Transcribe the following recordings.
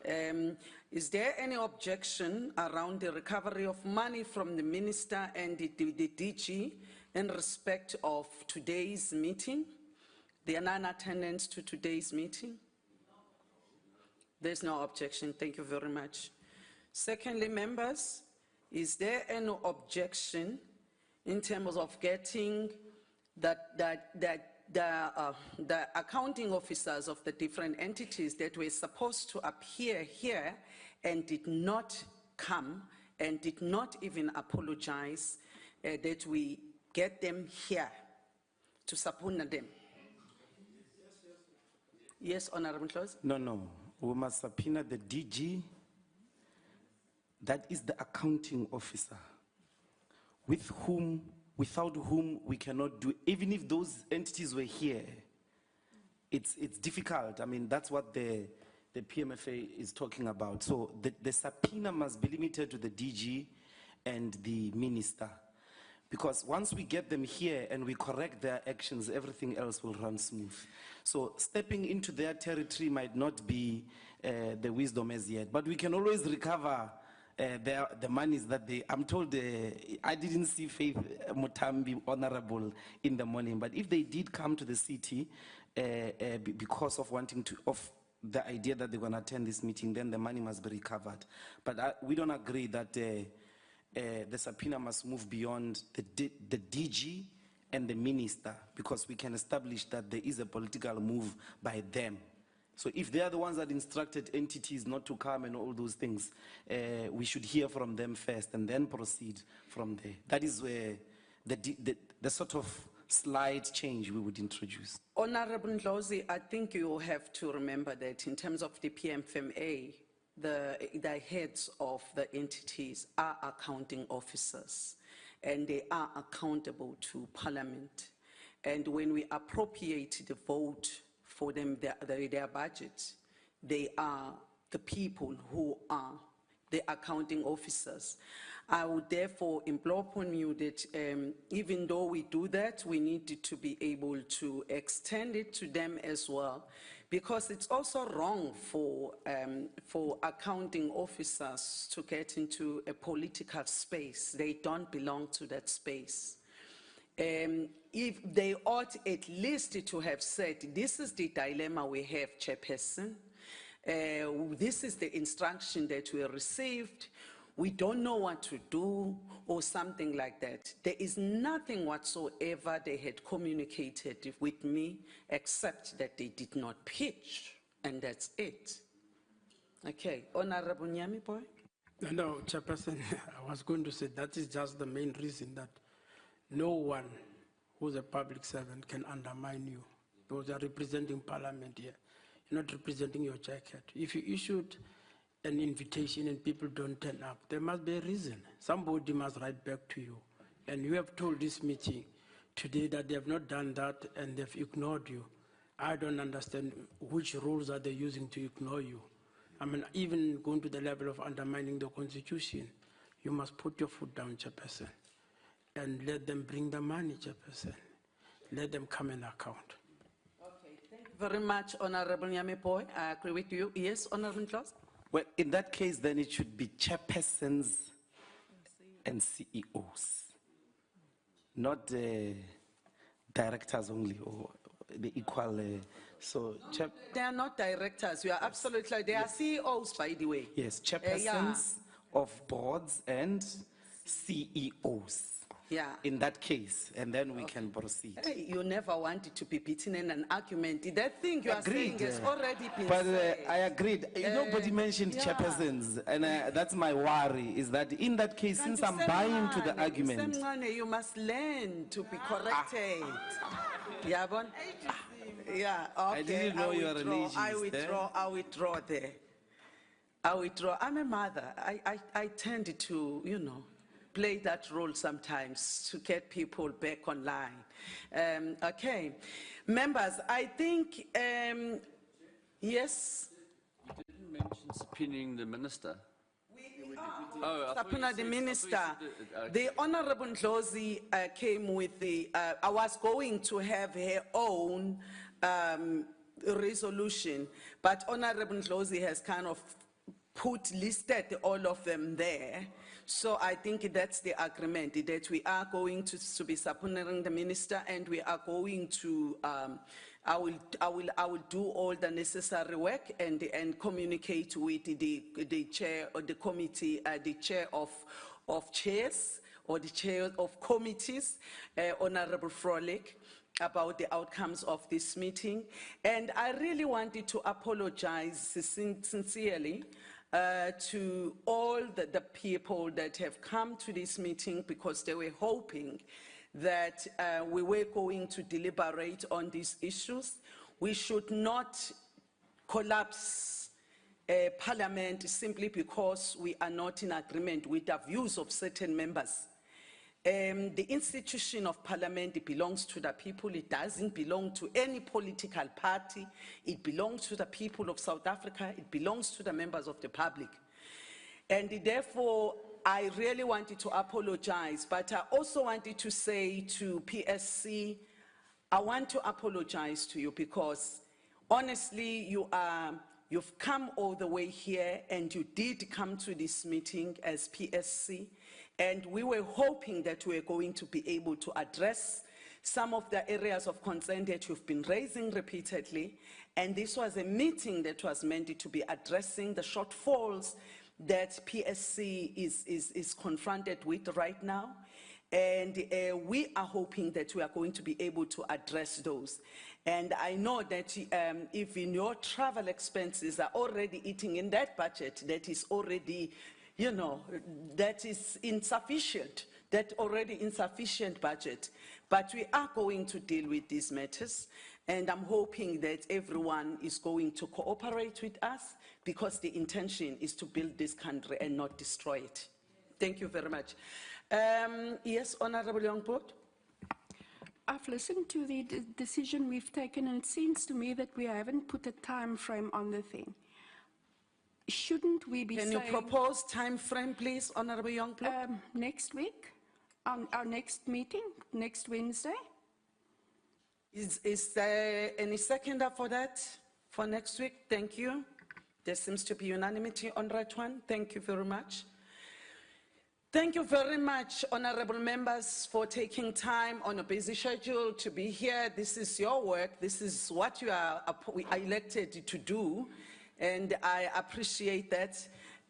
Is there any objection around the recovery of money from the minister and the DG in respect of today's meeting? The non-attendance to today's meeting? There's no objection. Thank you very much. Secondly, members, is there any objection in terms of getting the accounting officers of the different entities that were supposed to appear here and did not come and did not even apologize, that we get them here to subpoena them? Yes, Honorable Khoza? No. We must subpoena the DG, that is the accounting officer, without whom we cannot do, even if those entities were here, it's difficult. I mean, that's what the PMFA is talking about. So the subpoena must be limited to the DG and the minister. Because once we get them here and we correct their actions, everything else will run smooth. So stepping into their territory might not be the wisdom as yet, but we can always recover the monies that I'm told, I didn't see Faith Mthembu honorable in the morning, but if they did come to the city because of wanting to, of the idea that they're going to attend this meeting, then the money must be recovered. But we don't agree that the subpoena must move beyond the DG and the minister, because we can establish that there is a political move by them. So if they are the ones that instructed entities not to come and all those things, we should hear from them first and then proceed from there. That is where the sort of slight change we would introduce. Honorable Ndlozi, I think you have to remember that in terms of the PMFA, the heads of the entities are accounting officers and they are accountable to Parliament. And when we appropriate the vote for them, their budget, they are the people who are the accounting officers. I would therefore implore upon you that even though we do that, we need to be able to extend it to them as well, because it's also wrong for accounting officers to get into a political space. They don't belong to that space. If they ought at least to have said, this is the dilemma we have, Chairperson. This is the instruction that we received. We don't know what to do, or something like that. There is nothing whatsoever they had communicated with me except that they did not pitch, and that's it. Okay, Honorable Nyami Boy? No, Chairperson, I was going to say that is just the main reason that no one who's a public servant can undermine you, because you're representing Parliament here. You're not representing your jacket. If you issued an invitation and people don't turn up, there must be a reason. Somebody must write back to you. And you have told this meeting today that they have not done that and they've ignored you. I don't understand which rules are they using to ignore you. I mean, even going to the level of undermining the Constitution, you must put your foot down, Chairperson, and let them bring the money, Chairperson. Let them come and account. Okay, thank you very much, Honorable Nyame Boy. I agree with you. Yes, Honorable Klaus? Well, in that case, then it should be chairpersons and CEOs, not directors only, or the equal. They are not directors. You are absolutely right. They are CEOs, by the way. Yes, chairpersons of boards and CEOs. Yeah. In that case, and then we can proceed. Hey, you never wanted to be beaten in an argument. That thing you are saying has already been said. But I agreed. Nobody mentioned chairpersons, and that's my worry, is that in that case, since I'm buying to the argument. You must learn to be corrected. Yeah, Bon? Yeah, okay. I didn't know you were religious. I withdraw there. I withdraw. I'm a mother. I tend to, you know, play that role sometimes to get people back online. Okay. Members, I think, yes? You didn't mention subpoenaing the minister. Subpoena the minister. The Honorable Ndlozi came with the, I was going to have her own resolution, but Honorable Ndlozi has kind of listed all of them there. So I think that's the agreement, that we are going to be subpoenaing the minister, and we are going to, I will do all the necessary work and communicate with the chair of the committee, the chair of chairs, or the chair of committees, Honorable Frolic, about the outcomes of this meeting. And I really wanted to apologize sincerely to all the people that have come to this meeting, because they were hoping that we were going to deliberate on these issues. We should not collapse Parliament simply because we are not in agreement with the views of certain members. The institution of Parliament belongs to the people. It doesn't belong to any political party. It belongs to the people of South Africa. It belongs to the members of the public. And therefore, I really wanted to apologize, but I also wanted to say to PSC, I want to apologize to you, because honestly, you've come all the way here, and you did come to this meeting as PSC. And we were hoping that we were going to be able to address some of the areas of concern that you've been raising repeatedly. And this was a meeting that was meant to be addressing the shortfalls that PSC is confronted with right now. And we are hoping that we are going to be able to address those. And I know that if your travel expenses are already eating in that budget, that is already, you know, that is insufficient, that already insufficient budget. But we are going to deal with these matters, and I'm hoping that everyone is going to cooperate with us, because the intention is to build this country and not destroy it. Thank you very much. Yes, Honorable Youngboard. I've listened to the decision we've taken, and it seems to me that we haven't put a time frame on the thing. Shouldn't we be saying... Can you propose time frame, please, Honorable Youngblood? Next week, on our next meeting, next Wednesday. Is there any seconder for that, for next week? Thank you. There seems to be unanimity on that one. Thank you very much. Thank you very much, honorable members, for taking time on a busy schedule to be here. This is your work. This is what you are elected to do, and I appreciate that.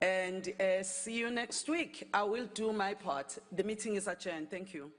And see you next week. I will do my part. The meeting is adjourned. Thank you.